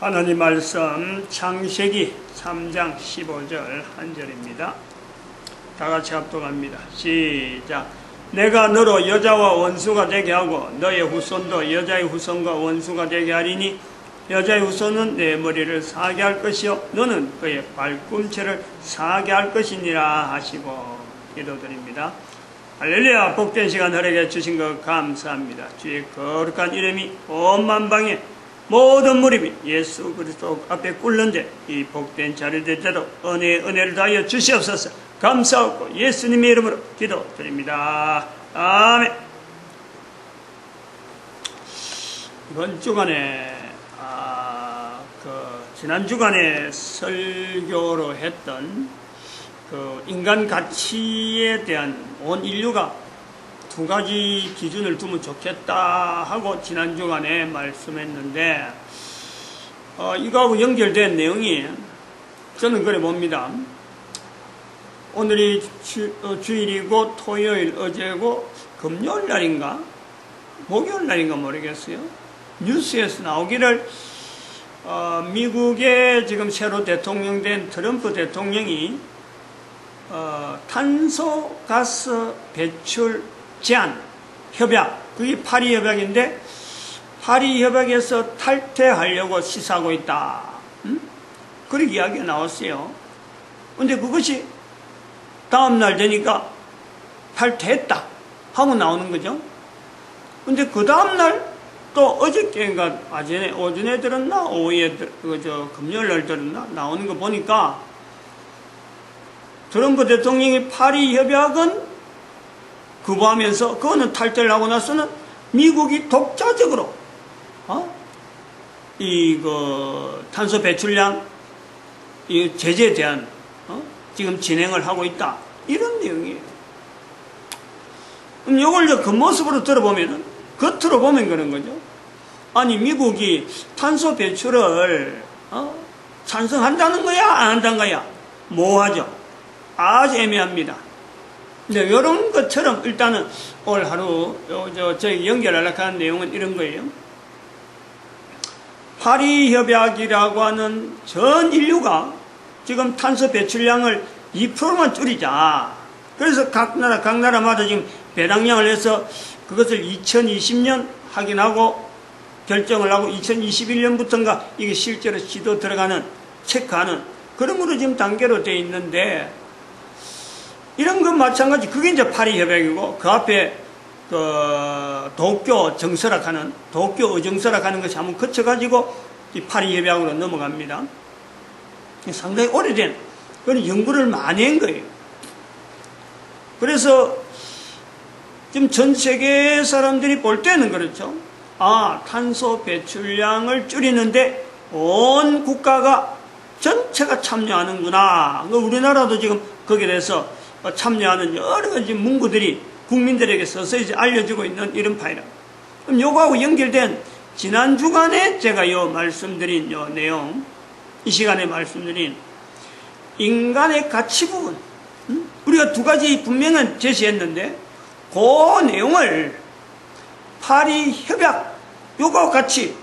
하나님 말씀 창세기 3장 15절 한 절입니다. 다 같이 합독합니다. 시작. 내가 너로 여자와 원수가 되게 하고 너의 후손도 여자의 후손과 원수가 되게 하리니 여자의 후손은 내 머리를 사게 할 것이요 너는 그의 발꿈치를 사게 할 것이니라 하시고 기도드립니다. 할렐루야. 복된 시간 허락해 주신 것 감사합니다. 주의 거룩한 이름이 온 만방에 모든 무릎이 예수 그리스도 앞에 꿇는데 이 복된 자리 될 때도 은혜를 다하여 주시옵소서. 감사하고 예수님의 이름으로 기도드립니다. 아멘. 이번 주간에 지난 주간에 설교로 했던 인간 가치에 대한 온 인류가 두 가지 기준을 두면 좋겠다 하고 지난 주간에 말씀했는데 이거하고 연결된 내용이 저는 그래 봅니다. 오늘이 주일이고 토요일 어제고 금요일 날인가 목요일 날인가 모르겠어요. 뉴스에서 나오기를 미국의 지금 새로 대통령 된 트럼프 대통령이 탄소가스 배출 제한 협약, 그게 파리 협약인데 파리 협약에서 탈퇴하려고 시사하고 있다. 그렇게 이야기가 나왔어요. 근데 그것이 다음날 되니까 탈퇴했다 하고 나오는 거죠. 근데 그 다음날 또 어저께인가 오전에 들었나 오후에 금요일날 들었나 나오는 거 보니까 트럼프 대통령이 파리 협약은 거부하면서 그거는 탈퇴를 하고 나서는 미국이 독자적으로 탄소 배출량 이 제재에 대한 지금 진행을 하고 있다 이런 내용이에요. 그럼 이걸 겉모습으로 들어보면은 겉으로 보면 그런 거죠. 아니 미국이 탄소 배출을 찬성한다는 거야 안 한다는 거야 모호하죠. 아주 애매합니다. 근데 이런 것처럼 일단은 오늘 하루 저희 연결하려고 하는 내용은 이런 거예요. 파리 협약이라고 하는 전 인류가 지금 탄소 배출량을 2%만 줄이자. 그래서 각 나라마다 지금 배당량을 해서 그것을 2020년 확인하고 결정을 하고 2021년부터인가 이게 실제로 지도 들어가는 체크하는 그런 거로 지금 단계로 되어 있는데 이런 건 마찬가지. 그게 이제 파리 협약이고 그 앞에 도쿄 정설학하는 도쿄 의정설학하는 것이 한번 거쳐가지고 이 파리 협약으로 넘어갑니다. 상당히 오래된 그런 연구를 많이 한 거예요. 그래서 지금 전 세계 사람들이 볼 때는 그렇죠. 탄소 배출량을 줄이는데 온 국가가 전체가 참여하는구나. 우리나라도 지금 거기에 대해서 참여하는 여러 가지 문구들이 국민들에게 서서히 알려지고 있는 이런 파이라. 그럼 요거하고 연결된 지난 주간에 제가 말씀드린 내용, 이 시간에 말씀드린 인간의 가치 부분, 우리가 두 가지 분명한 제시했는데 그 내용을 파리 협약 요거와 같이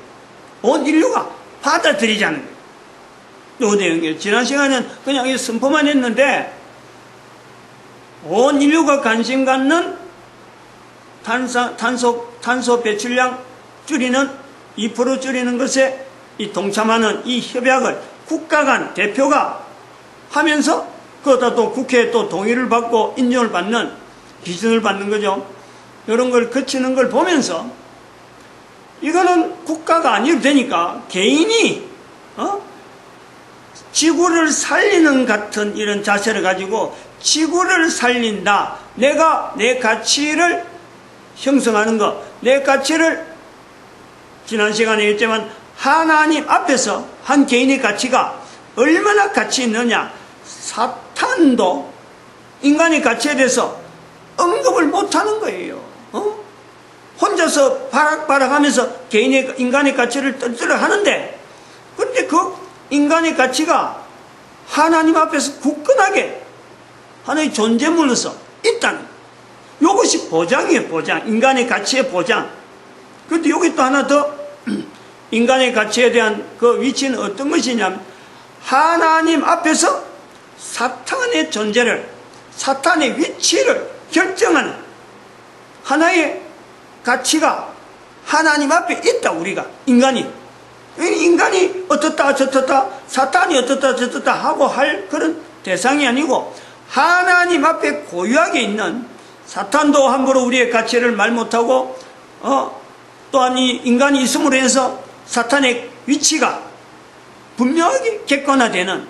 온 인류가 받아들이자는 거예요. 요 내용이에요. 지난 시간에는 그냥 선포만 했는데 온 인류가 관심 갖는 탄소 배출량 줄이는 2% 줄이는 것에 이 동참하는 이 협약을 국가 간 대표가 하면서 그러다 또 국회에 또 동의를 받고 인정을 받는 기준을 받는 거죠. 이런 걸 거치는 걸 보면서 이거는 국가가 아니어도 되니까 개인이 지구를 살리는 같은 이런 자세를 가지고 지구를 살린다. 내가 내 가치를 형성하는 것, 내 가치를 지난 시간에 했지만 하나님 앞에서 한 개인의 가치가 얼마나 가치 있느냐. 사탄도 인간의 가치에 대해서 언급을 못하는 거예요. 혼자서 바락바락하면서 인간의 가치를 떨떠러 하는데 그런데 그 인간의 가치가 하나님 앞에서 굳건하게 하나의 존재물로서 있다는 이것이 보장이에요. 보장. 인간의 가치의 보장. 그런데 여기 또 하나 더 인간의 가치에 대한 그 위치는 어떤 것이냐면 하나님 앞에서 사탄의 존재를, 사탄의 위치를 결정하는 하나의 가치가 하나님 앞에 있다. 우리가 인간이 어떻다 저떻다, 사탄이 어떻다 저떻다 하고 할 그런 대상이 아니고 하나님 앞에 고유하게 있는, 사탄도 함부로 우리의 가치를 말 못하고 또한 이 인간이 있음으로 해서 사탄의 위치가 분명하게 객관화되는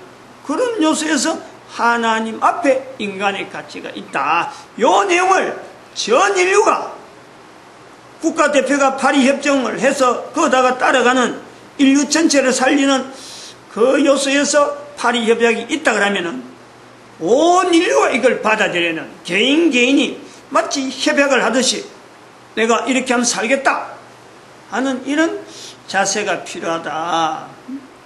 그런 요소에서 하나님 앞에 인간의 가치가 있다. 이 내용을 전 인류가 국가대표가 파리협정을 해서 거기다가 따라가는 인류 전체를 살리는 그 요소에서 파리협약이 있다 그러면은 온 인류가 이걸 받아들이는, 개인이 마치 협약을 하듯이 내가 이렇게 하면 살겠다 하는 이런 자세가 필요하다.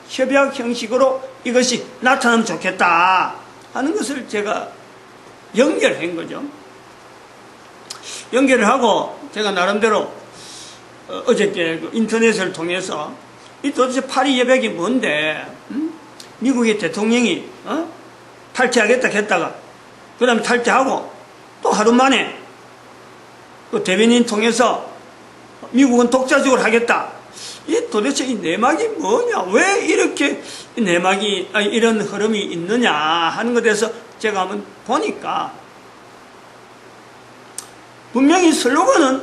협약 형식으로 이것이 나타나면 좋겠다 하는 것을 제가 연결한 거죠. 연결을 하고 제가 나름대로 어저께 그 인터넷을 통해서 이 도대체 파리협약이 뭔데, 미국의 대통령이 탈퇴하겠다 했다가 그 다음에 탈퇴하고 또 하루 만에 그 대변인 통해서 미국은 독자적으로 하겠다. 이 도대체 이 내막이 뭐냐, 왜 이렇게 내막이 이런 흐름이 있느냐 하는 것에 대해서 제가 한번 보니까 분명히 슬로건은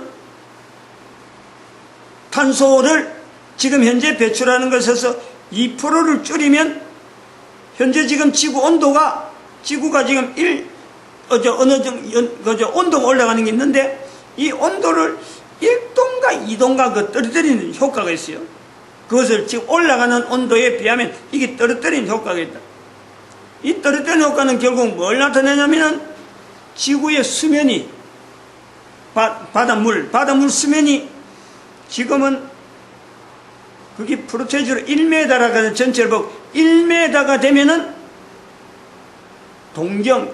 탄소를 지금 현재 배출하는 것에서 2%를 줄이면 현재 지금 지구 온도가, 지구가 지금 어느 정도 온도가 올라가는 게 있는데 이 온도를 1도인가 2도인가 그 떨어뜨리는 효과가 있어요. 그것을 지금 올라가는 온도에 비하면 이게 떨어뜨리는 효과가 있다. 이 떨어뜨리는 효과는 결국 뭘 나타내냐면은 지구의 수면이, 바닷물 수면이 지금은 그게 프로테이지로 1m라는 전체를 보고 1m가 되면은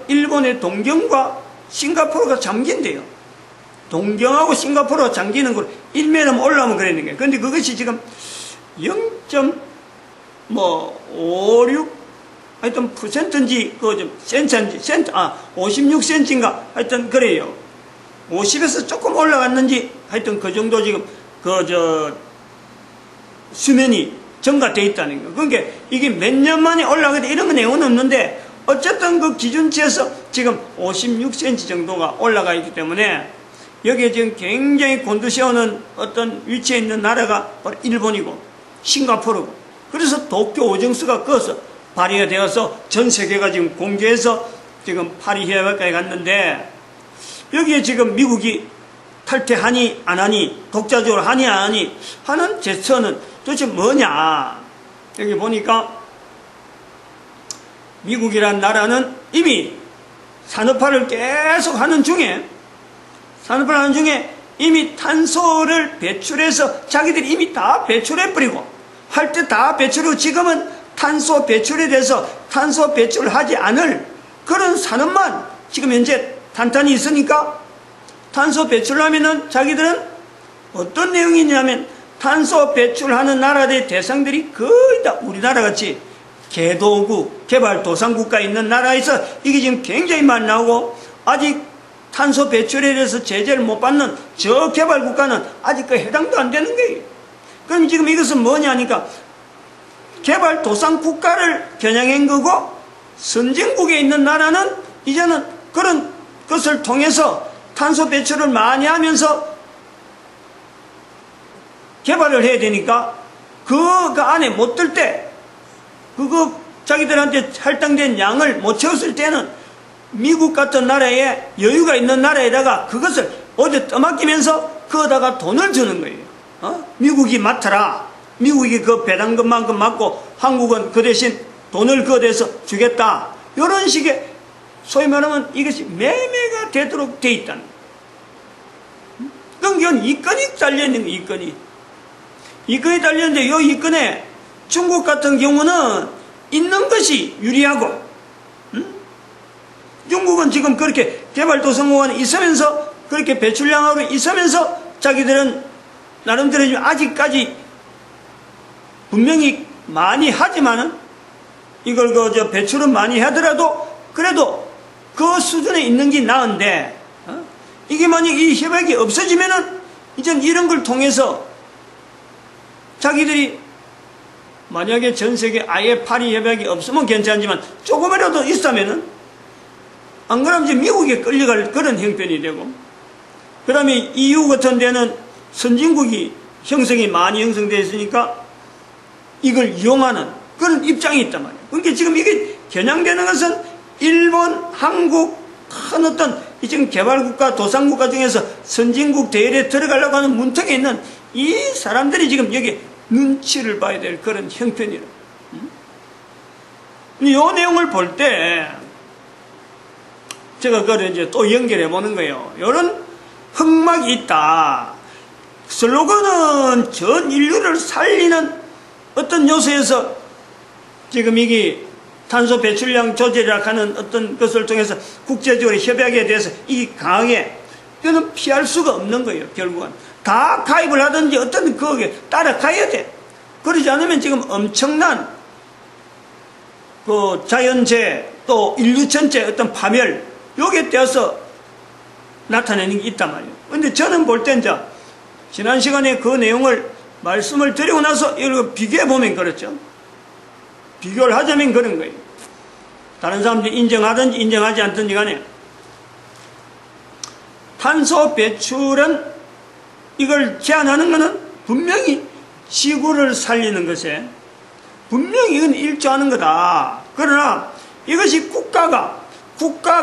일본의 동경과 싱가포르가 잠긴대요. 동경하고 싱가포르가 잠기는 걸 1m만 올라오면 그랬는 거예요. 그런데 그것이 지금 0.56 하여튼 %인지 센트인지 56cm인가 하여튼 그래요. 50에서 조금 올라갔는지 하여튼 그 정도 지금 수면이 증가되어 있다는 거예요. 그러니까 이게 몇 년 만에 올라가게 돼 이런 내용은 없는데 어쨌든 그 기준치에서 지금 56cm 정도가 올라가 있기 때문에 여기에 지금 굉장히 곤두세우는 어떤 위치에 있는 나라가 바로 일본이고 싱가포르고, 그래서 도쿄 오정수가 거기서 발의가 되어서 전 세계가 지금 공개해서 지금 파리협약까지 갔는데 여기에 지금 미국이 탈퇴하니 안 하니, 독자적으로 하니 안 하니 하는 제스처는 도대체 뭐냐. 여기 보니까 미국이란 나라는 이미 산업화를 계속 하는 중에 이미 탄소를 배출해서 자기들이 이미 다 배출해버리고 할 때 다 배출하고 지금은 탄소 배출에 대해서 탄소 배출을 하지 않을 그런 산업만 지금 현재 탄탄히 있으니까 탄소 배출하면은 자기들은 어떤 내용이냐면 탄소 배출하는 나라들의 대상들이 거의 다 우리나라 같이 개도국, 개발도상국가에 있는 나라에서 이게 지금 굉장히 많이 나오고 아직 탄소 배출에 대해서 제재를 못 받는 저개발국가는 아직 그 해당도 안 되는 거예요. 그럼 지금 이것은 뭐냐니까 개발도상국가를 겨냥한 거고 선진국에 있는 나라는 이제는 그런 것을 통해서 탄소 배출을 많이 하면서 개발을 해야 되니까 그 안에 못 들 때 그거 자기들한테 할당된 양을 못 채웠을 때는 미국 같은 나라에 여유가 있는 나라에다가 그것을 어디 떠맡기면서 거기다가 돈을 주는 거예요. 미국이 맡아라. 미국이 그 배당금만큼 맡고 한국은 그 대신 돈을 거기에서 주겠다. 이런 식의 소위 말하면 이것이 매매가 되도록 돼 있다는 거예요. 그럼 이건 이건이 달려있는 거예요. 이건이 달렸는데 이 이건에 중국 같은 경우는 있는 것이 유리하고 중국은 지금 그렇게 개발도상국안에 있으면서 그렇게 배출량으로 있으면서 자기들은 나름대로 아직까지 분명히 많이 하지만은 이걸 배출은 많이 하더라도 그래도 그 수준에 있는 게 나은데 이게 만약 이 협약이 없어지면은 이젠 이런 걸 통해서 자기들이 만약에 전 세계 아예 파리 협약이 없으면 괜찮지만 조금이라도 있다면은 안 그러면 이제 미국에 끌려갈 그런 형편이 되고 그다음에 EU 같은 데는 선진국이 형성이 많이 형성되어 있으니까 이걸 이용하는 그런 입장이 있단 말이에요. 그러니까 지금 이게 겨냥되는 것은 일본, 한국, 큰 어떤 지금 개발국가, 도상국가 중에서 선진국 대열에 들어가려고 하는 문턱에 있는 이 사람들이 지금 여기 눈치를 봐야 될 그런 형편이라. 이 내용을 볼 때 제가 그걸 이제 또 연결해 보는 거예요. 이런 흑막이 있다. 슬로건은 전 인류를 살리는 어떤 요소에서 지금 이게 탄소 배출량 조절이라 하는 어떤 것을 통해서 국제적으로 협약에 대해서 이 강하게 이거는 피할 수가 없는 거예요. 결국은 다 가입을 하든지 어떤 거기에 따라가야 돼. 그러지 않으면 지금 엄청난 그 자연재해 또 인류 전체 어떤 파멸 여기에 떼어서 나타내는 게 있단 말이에요. 근데 저는 볼 땐 지난 시간에 그 내용을 말씀을 드리고 나서 이걸 비교해 보면 그렇죠. 비교를 하자면 그런 거예요. 다른 사람들이 인정하든지 인정하지 않든지 간에 탄소 배출은 이걸 제한하는 것은 분명히 지구를 살리는 것에 분명히 이건 일조하는 거다. 그러나 이것이 국가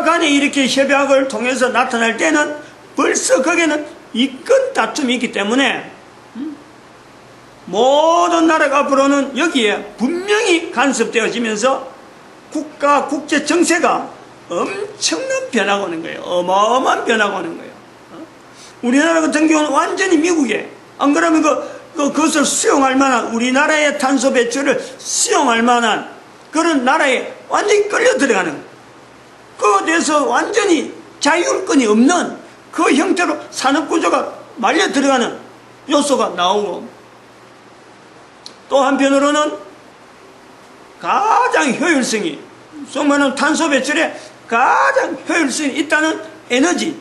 간에 이렇게 협약을 통해서 나타날 때는 벌써 거기에는 이권 다툼이 있기 때문에 모든 나라가 앞으로는 여기에 분명히 간섭되어지면서 국제 정세가 엄청난 변화가 오는 거예요. 어마어마한 변화가 오는 거예요. 우리나라 같은 경우는 완전히 미국에 안 그러면 그것을 수용할 만한 우리나라의 탄소 배출을 수용할 만한 그런 나라에 완전히 끌려 들어가는 거예요. 그거에 대해서 완전히 자율권이 없는 그 형태로 산업구조가 말려 들어가는 요소가 나오고 또 한편으로는 가장 효율성이 정말은 탄소 배출에 가장 효율성이 있다는 에너지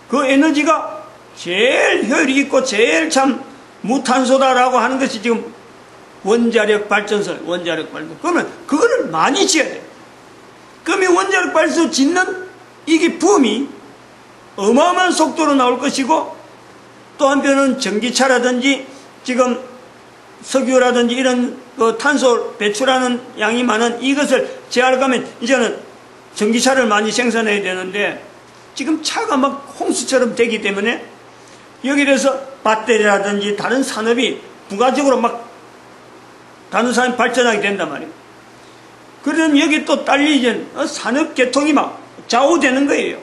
그 에너지가 제일 효율이 있고 제일 참 무탄소다라고 하는 것이 지금 원자력 발전소 그러면 그거를 많이 지어야 돼요. 그러면 원자력 발전소 짓는 이게 붐이 어마어마한 속도로 나올 것이고 또 한편은 전기차라든지 지금 석유라든지 이런 그 탄소 배출하는 양이 많은 이것을 제어하려고 하면 이제는 전기차를 많이 생산해야 되는데 지금 차가 막 홍수처럼 되기 때문에 여기에 대해서 배터리라든지 다른 산업이 부가적으로 막 다른 산업이 발전하게 된단 말이에요. 그러면 여기 또 딸리 이제 산업 계통이 막 좌우되는 거예요.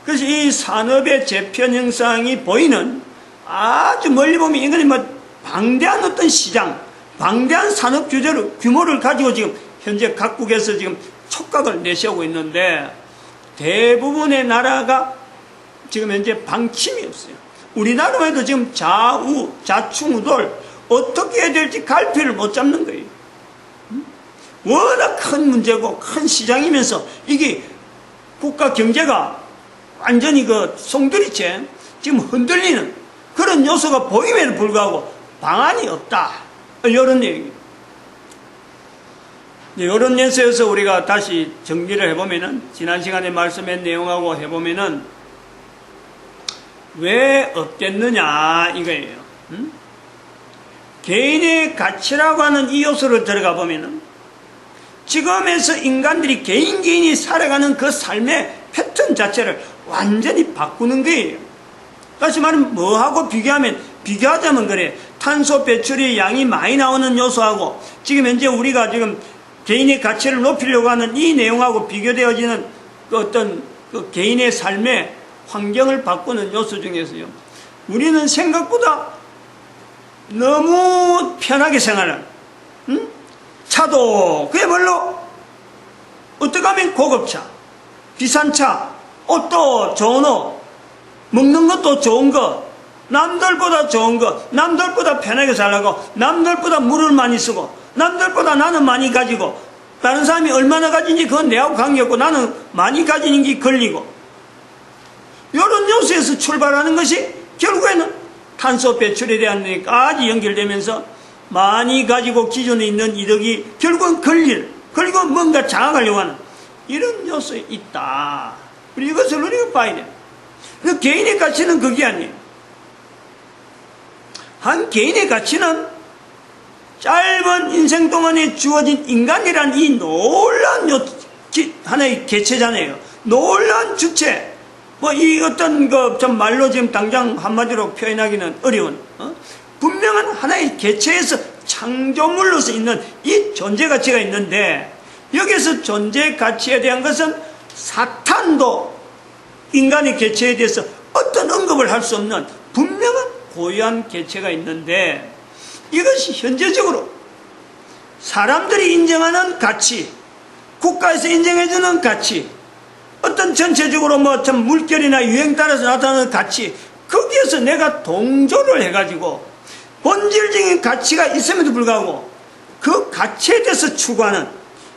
그래서 이 산업의 재편 형상이 보이는 아주 멀리 보면 이거는 방대한 어떤 시장, 방대한 산업 규모를 가지고 지금 현재 각국에서 지금 촉각을 내세우고 있는데 대부분의 나라가 지금 현재 방침이 없어요. 우리나라만 해도 지금 좌충우돌 어떻게 해야 될지 갈피를 못 잡는 거예요. 워낙 큰 문제고 큰 시장이면서 이게 국가 경제가 완전히 송두리째 지금 흔들리는 그런 요소가 보임에도 불구하고 방안이 없다. 이런 얘기입니다. 이런 연서에서 우리가 다시 정리를 해보면은 지난 시간에 말씀한 내용하고 해보면은 왜 없겠느냐 이거예요. 개인의 가치라고 하는 이 요소를 들어가 보면은 지금에서 인간들이 개인이 살아가는 그 삶의 패턴 자체를 완전히 바꾸는 거예요. 다시 말하면 뭐하고 비교하자면 그래. 탄소 배출의 양이 많이 나오는 요소하고 지금 현재 우리가 지금 개인의 가치를 높이려고 하는 이 내용하고 비교되어지는 어떤 개인의 삶의 환경을 바꾸는 요소 중에서요. 우리는 생각보다 너무 편하게 생활을, 차도 그야말로 어떻게 하면 고급차, 비싼 차, 옷도 좋은 옷, 먹는 것도 좋은 것, 남들보다 좋은 거, 남들보다 편하게 살라고, 남들보다 물을 많이 쓰고, 남들보다 나는 많이 가지고, 다른 사람이 얼마나 가진지 그건 내하고 관계없고 나는 많이 가지는 게 걸리고, 이런 요소에서 출발하는 것이 결국에는 탄소 배출에 대한 데까지 연결되면서 많이 가지고 기존에 있는 이득이 결국은 그리고 뭔가 장악하려고 하는 이런 요소에 있다. 우리 이것을 우리가 봐야 돼. 개인의 가치는 그게 아니에요. 한 개인의 가치는 짧은 인생 동안에 주어진 인간이란 이 놀라운 하나의 개체잖아요. 놀라운 주체. 이 어떤 좀 말로 지금 당장 한마디로 표현하기는 어려운, 분명한 하나의 개체에서 창조물로서 있는 이 존재 가치가 있는데, 여기서 존재 가치에 대한 것은 사탄도 인간의 개체에 대해서 어떤 언급을 할 수 없는 분명한 고유한 개체가 있는데, 이것이 현재적으로 사람들이 인정하는 가치, 국가에서 인정해주는 가치, 어떤 전체적으로 참 물결이나 유행 따라서 나타나는 가치, 거기에서 내가 동조를 해가지고 본질적인 가치가 있음에도 불구하고 그 가치에 대해서 추구하는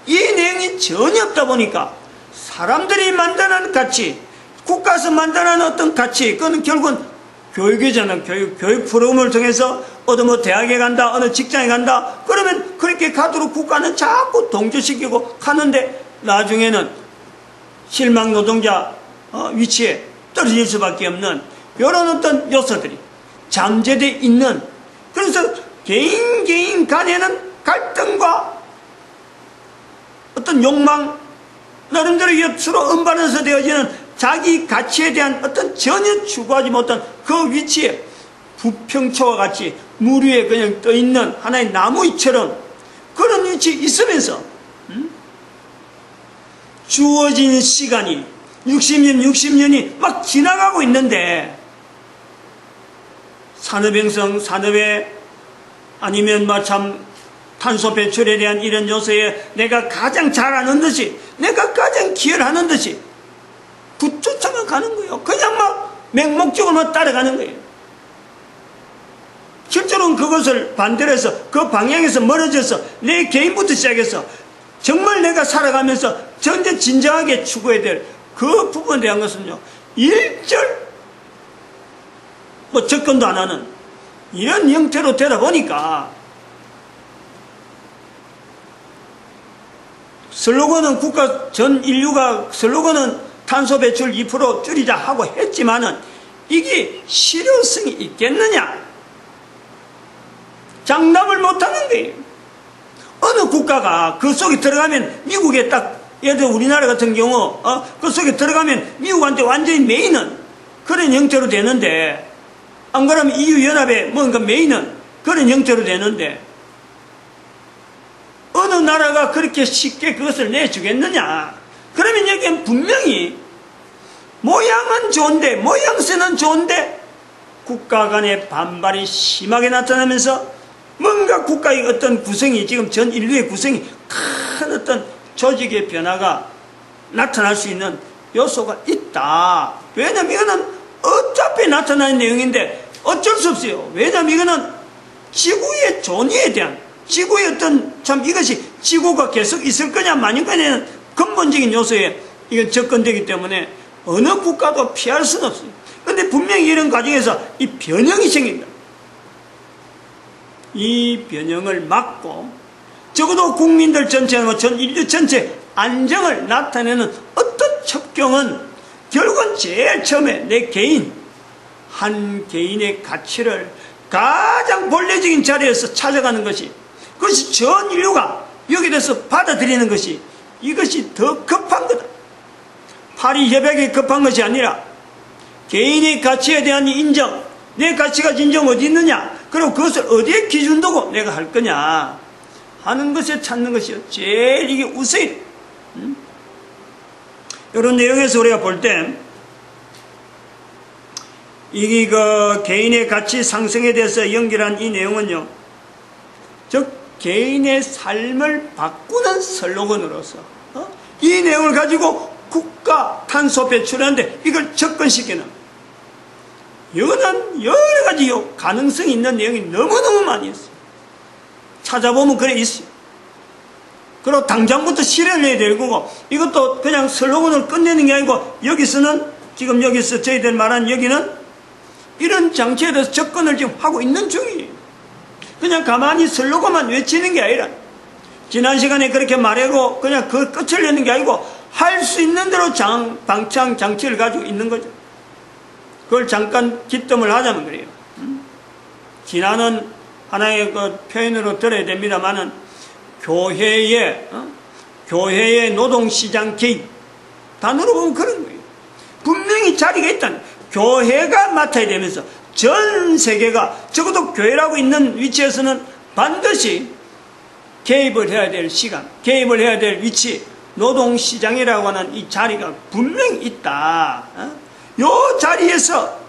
이 내용이 전혀 없다 보니까 사람들이 만드는 가치, 국가에서 만들어내는 어떤 가치, 그건 결국은 교육이잖아요. 교육 프로그램을 통해서 어느 대학에 간다, 어느 직장에 간다, 그러면 그렇게 가도록 국가는 자꾸 동조시키고 가는데 나중에는 실망 노동자 위치에 떨어질 수밖에 없는 이런 어떤 요소들이 잠재되어 있는, 그래서 개인 간에는 갈등과 어떤 욕망, 나름대로 서로 음반에서 되어지는 자기 가치에 대한 어떤 전혀 추구하지 못한 그 위치에 부평초와 같이 물 위에 그냥 떠있는 하나의 나무잎처럼 그런 위치에 있으면서 주어진 시간이 60년이 막 지나가고 있는데, 산업에 아니면 참 탄소 배출에 대한 이런 요소에 내가 가장 잘 아는 듯이, 내가 가장 기여를 하는 듯이 붙쫓아만 가는 거예요. 그냥 맹목적으로 따라가는 거예요. 실제로는 그것을 반대로 해서 그 방향에서 멀어져서 내 개인부터 시작해서 정말 내가 살아가면서 전제 진정하게 추구해야 될 그 부분에 대한 것은요, 일절 접근도 안 하는 이런 형태로 되다 보니까 슬로건은 국가 전 인류가 슬로건은 탄소 배출 2% 줄이자 하고 했지만은 이게 실효성이 있겠느냐? 장담을 못하는 거예요. 어느 국가가 그 속에 들어가면 미국에 딱, 예를 들어 우리나라 같은 경우 그 속에 들어가면 미국한테 완전히 메이는 그런 형태로 되는데, 안 그러면 EU-연합에 뭔가 메이는 그런 형태로 되는데, 어느 나라가 그렇게 쉽게 그것을 내주겠느냐? 그러면 여기엔 분명히 모양은 좋은데, 모양새는 좋은데 국가 간의 반발이 심하게 나타나면서 뭔가 국가의 어떤 구성이, 지금 전 인류의 구성이 큰 어떤 조직의 변화가 나타날 수 있는 요소가 있다. 왜냐면 이거는 어차피 나타나는 내용인데 어쩔 수 없어요. 왜냐면 이거는 지구의 존재에 대한, 지구의 어떤 이것이 지구가 계속 있을 거냐 마냐 거냐는 근본적인 요소에 이건 접근되기 때문에 어느 국가도 피할 수는 없어요. 그런데 분명히 이런 과정에서 이 변형이 생긴다. 이 변형을 막고 적어도 국민들 전체나 전 인류 전체 안정을 나타내는 어떤 첩경은 결국은 제일 처음에 내 개인, 한 개인의 가치를 가장 본래적인 자리에서 찾아가는 것이, 그것이 전 인류가 여기에 대해서 받아들이는 것이, 이것이 더 급한 거다. 파리 협약이 급한 것이 아니라 개인의 가치에 대한 인정, 내 가치가 인정 어디 있느냐, 그리고 그것을 어디에 기준 두고 내가 할 거냐 하는 것에 찾는 것이 제일 이게 우선이. 이런 내용에서 우리가 볼 때 이게 개인의 가치 상승에 대해서 연결한 이 내용은요, 즉 개인의 삶을 바꾸는 슬로건으로서 이 내용을 가지고 국가 탄소 배출하는데 이걸 접근시키는 이거는 여러 가지 가능성이 있는 내용이 너무너무 많이 있어요. 찾아보면 그래 있어요. 그리고 당장부터 실현을 해야 되는 거고, 이것도 그냥 슬로건을 끝내는 게 아니고, 여기서는, 지금 여기서 저희들 말하는 여기는 이런 장치에 대해서 접근을 지금 하고 있는 중이에요. 그냥 가만히 슬로건만 외치는 게 아니라, 지난 시간에 그렇게 말하고 그냥 그 끝을 내는 게 아니고, 할 수 있는 대로 방창 장치를 가지고 있는 거죠. 그걸 잠깐 뒷담을 하자면 그래요. 지나는 하나의 그 표현으로 들어야 됩니다만은, 교회의 노동시장 개입. 단어로 보면 그런 거예요. 분명히 자리가 있다는, 교회가 맡아야 되면서 전 세계가, 적어도 교회라고 있는 위치에서는 반드시 개입을 해야 될 시간, 개입을 해야 될 위치, 노동시장이라고 하는 이 자리가 분명히 있다. 요 자리에서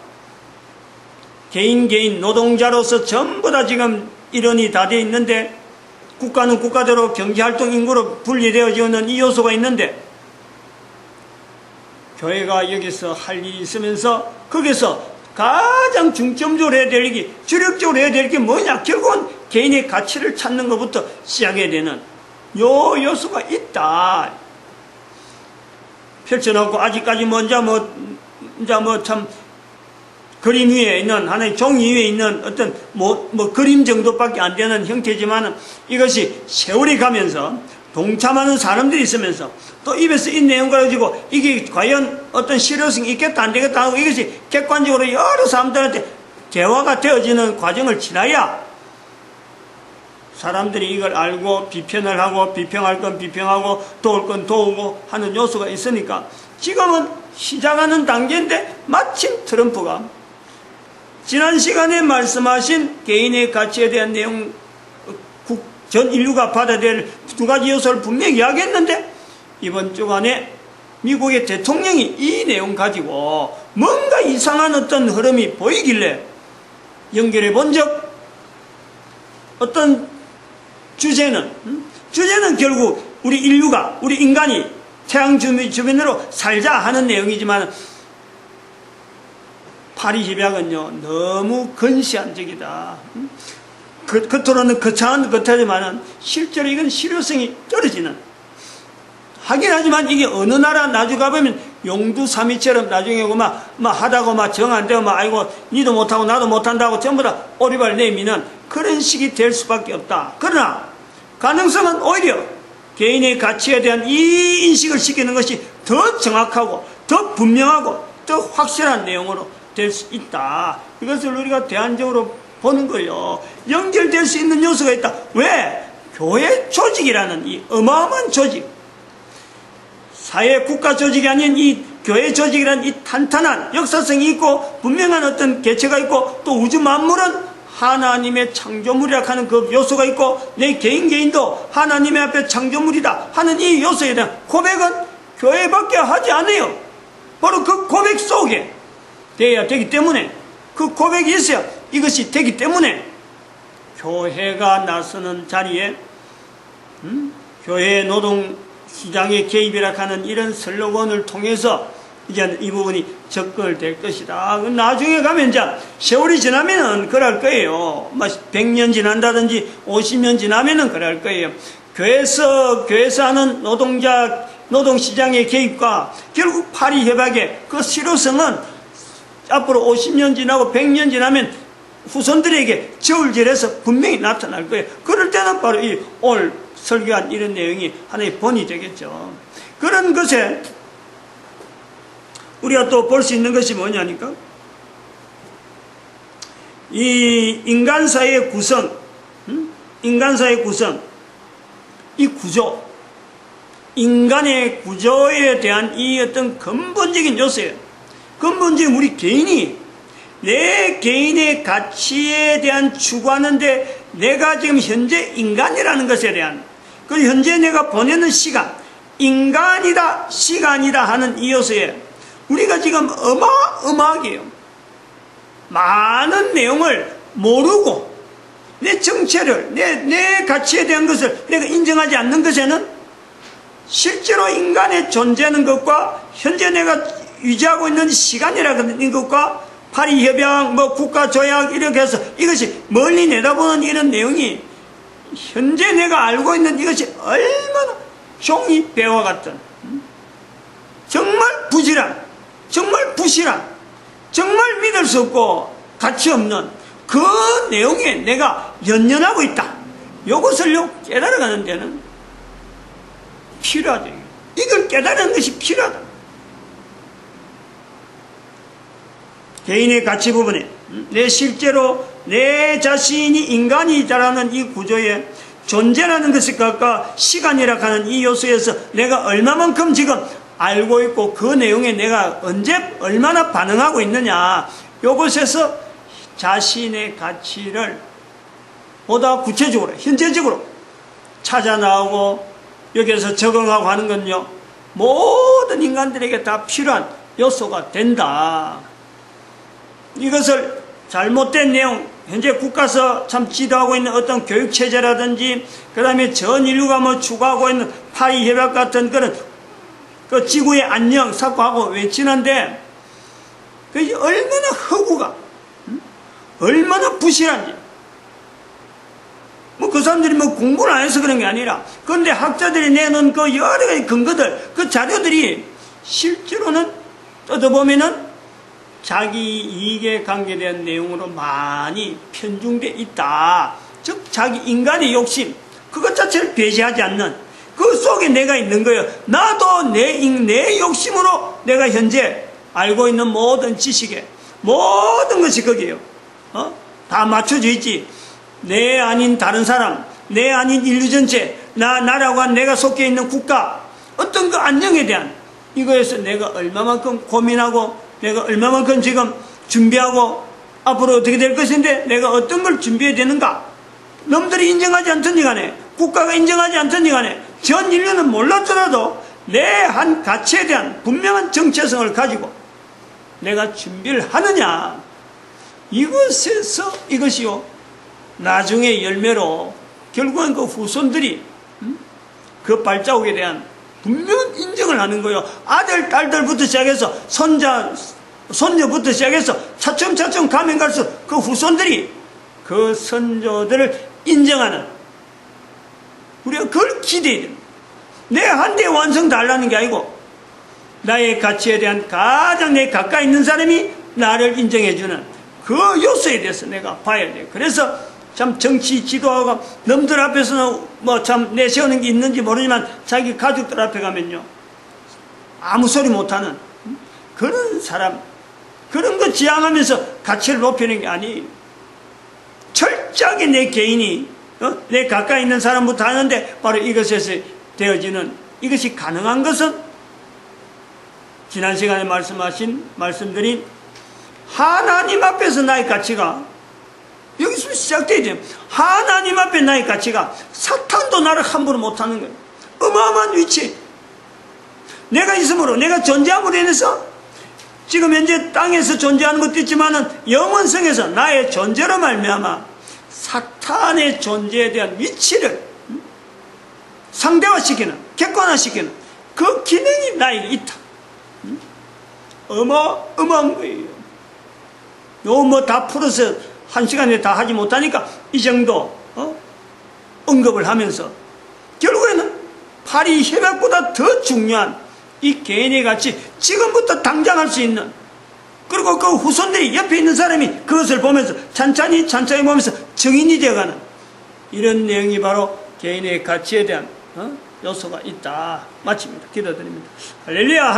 개인 노동자로서 전부 다 지금 일원이 다 되어 있는데, 국가는 국가대로 경제활동 인구로 분리되어져 있는 이 요소가 있는데, 교회가 여기서 할 일이 있으면서 거기서 가장 중점적으로 해야 될 일이, 주력적으로 해야 될 게 뭐냐? 결국은 개인의 가치를 찾는 것부터 시작해야 되는 요 요소가 있다. 펼쳐놓고 아직까지 참 그림 위에 있는, 하나의 종이 위에 있는 어떤 그림 정도밖에 안 되는 형태지만은, 이것이 세월이 가면서 동참하는 사람들이 있으면서 또 입에서 이 내용을 가지고 이게 과연 어떤 실효성이 있겠다 안 되겠다 하고, 이것이 객관적으로 여러 사람들한테 대화가 되어지는 과정을 지나야 사람들이 이걸 알고 비편을 하고, 비평할 건 비평하고, 도울 건 도우고 하는 요소가 있으니까, 지금은 시작하는 단계인데, 마침 트럼프가 지난 시간에 말씀하신 개인의 가치에 대한 내용, 전 인류가 받아야 될 두 가지 요소를 분명히 이야기했는데, 이번 주간에 미국의 대통령이 이 내용 가지고 뭔가 이상한 어떤 흐름이 보이길래 연결해 본 적, 어떤 주제는 결국 우리 인류가, 우리 인간이 태양 주변으로 살자 하는 내용이지만, 파리 협약은요 너무 근시안적이다. 겉으로는 거창한 것하지만은 실제로 이건 실효성이 떨어지는, 하긴 하지만 이게 어느 나라 나중에 가보면 용두삼이처럼 나중에 하다고 정 안 되고 아이고 니도 못하고 나도 못한다고 전부 다 오리발 내미는 그런 식이 될 수밖에 없다. 그러나 가능성은 오히려 개인의 가치에 대한 이 인식을 시키는 것이 더 정확하고 더 분명하고 더 확실한 내용으로 될 수 있다. 이것을 우리가 대안적으로 보는 거예요. 연결될 수 있는 요소가 있다. 왜? 교회 조직이라는 이 어마어마한 조직, 사회 국가 조직이 아닌 이 교회 조직이라는 이 탄탄한 역사성이 있고 분명한 어떤 개체가 있고, 또 우주 만물은 하나님의 창조물이라 하는 그 요소가 있고, 내 개인도 하나님의 앞에 창조물이다 하는 이 요소에 대한 고백은 교회밖에 하지 않아요. 바로 그 고백 속에 되어야 되기 때문에, 그 고백이 있어야 이것이 되기 때문에, 교회가 나서는 자리에 교회 노동시장의 개입이라 하는 이런 슬로건을 통해서 이제 이 부분이 접근될 것이다. 나중에 가면 이제 세월이 지나면은 그럴 거예요. 100년 지난다든지 50년 지나면은 그럴 거예요. 교회에서 하는 노동시장의 개입과 결국 파리 협약의 그 실효성은 앞으로 50년 지나고 100년 지나면 후손들에게 저울질해서 분명히 나타날 거예요. 그럴 때는 바로 이 오늘 설교한 이런 내용이 하나의 본이 되겠죠. 그런 것에 우리가 또 볼 수 있는 것이 뭐냐니까, 이 인간사의 구성, 이 구조, 인간의 구조에 대한 이 어떤 근본적인 요소예요. 근본적인 우리 개인이 내 개인의 가치에 대한 추구하는데, 내가 지금 현재 인간이라는 것에 대한, 그 현재 내가 보내는 시간, 인간이다, 시간이다 하는 이 요소에 우리가 지금 어마어마하게요, 많은 내용을 모르고 내 정체를, 내 가치에 대한 것을 내가 인정하지 않는 것에는 실제로 인간의 존재하는 것과 현재 내가 유지하고 있는 시간이라는 것과 파리협약, 뭐 국가조약 이렇게 해서 이것이 멀리 내다보는 이런 내용이 현재 내가 알고 있는 이것이 얼마나 종이 배와 같은 정말 부질한, 정말 부실한, 정말 믿을 수 없고 가치 없는 그 내용에 내가 연연하고 있다. 이것을 깨달아가는 데는 필요하죠. 이걸 깨달은 것이 필요하다. 개인의 가치 부분에 내 실제로 내 자신이 인간이다라는 이 구조에 존재라는 것을 갖고 시간이라 하는 이 요소에서 내가 얼마만큼 지금 알고 있고 그 내용에 내가 언제 얼마나 반응하고 있느냐, 이것에서 자신의 가치를 보다 구체적으로 현재적으로 찾아 나오고 여기에서 적응하고 하는 건요, 모든 인간들에게 다 필요한 요소가 된다. 이것을 잘못된 내용, 현재 국가에서 참 지도하고 있는 어떤 교육체제라든지, 그 다음에 전 인류가 뭐 추구하고 있는 파리협약 같은 그런 그 지구의 안녕 사고하고 외치는데, 그게 얼마나 허구가, 얼마나 부실한지. 뭐 그 사람들이 뭐 공부를 안 해서 그런 게 아니라, 그런데 학자들이 내놓은 그 여러 가지 근거들, 그 자료들이 실제로는 뜯어보면은 자기 이익에 관계된 내용으로 많이 편중되어 있다. 즉 자기 인간의 욕심, 그것 자체를 배제하지 않는 그 속에 내가 있는 거예요. 나도 내 욕심으로 내가 현재 알고 있는 모든 지식에 모든 것이 거기에요. 다 맞춰져 있지. 내 아닌 다른 사람, 내 아닌 인류 전체, 나라고 한 내가 속해 있는 국가, 어떤 그 안녕에 대한 이거에서 내가 얼마만큼 고민하고 내가 얼마만큼 지금 준비하고 앞으로 어떻게 될 것인데 내가 어떤 걸 준비해야 되는가. 놈들이 인정하지 않든지 간에, 국가가 인정하지 않든지 간에, 전 인류는 몰랐더라도 내 한 가치에 대한 분명한 정체성을 가지고 내가 준비를 하느냐. 이것에서 이것이요, 나중에 열매로 결국은 그 후손들이 그 발자국에 대한 분명한 인정을 하는 거예요. 아들, 딸들부터 시작해서 손녀부터 시작해서 차츰차츰 가면 갈수록 그 후손들이 그 선조들을 인정하는, 우리가 그걸 기대해야 됩니다. 내 한데 완성 다 하려는 게 아니고 나의 가치에 대한 가장 내 가까이 있는 사람이 나를 인정해주는 그 요소에 대해서 내가 봐야 돼요. 그래서 참 정치 지도하고 놈들 앞에서는 뭐 참 내세우는 게 있는지 모르지만 자기 가족들 앞에 가면요, 아무 소리 못하는 그런 사람, 그런 거 지향하면서 가치를 높이는 게 아니에요. 철저하게 내 개인이 내 가까이 있는 사람부터 하는데 바로 이것에서 되어지는, 이것이 가능한 것은 지난 시간에 말씀드린 하나님 앞에서 나의 가치가 여기서 시작돼야 돼요. 하나님 앞에 나의 가치가 사탄도 나를 함부로 못하는 거예요. 어마어마한 위치. 내가 있으므로, 내가 존재함으로 인해서 지금 현재 땅에서 존재하는 것도 있지만은 영원성에서 나의 존재로 말미암아 사탄의 존재에 대한 위치를 상대화시키는, 객관화시키는 그 기능이 나에게 있다. 어마어마한 거예요. 요 뭐 다 풀어서 한 시간에 다 하지 못하니까 이 정도 언급을 하면서 결국에는 파리 협약보다 더 중요한 이 개인의 가치, 지금부터 당장 할 수 있는, 그리고 그 후손들이 옆에 있는 사람이 그것을 보면서 찬찬히 보면서 증인이 되어가는 이런 내용이 바로 개인의 가치에 대한 요소가 있다. 마칩니다. 기도드립니다. 할렐루야.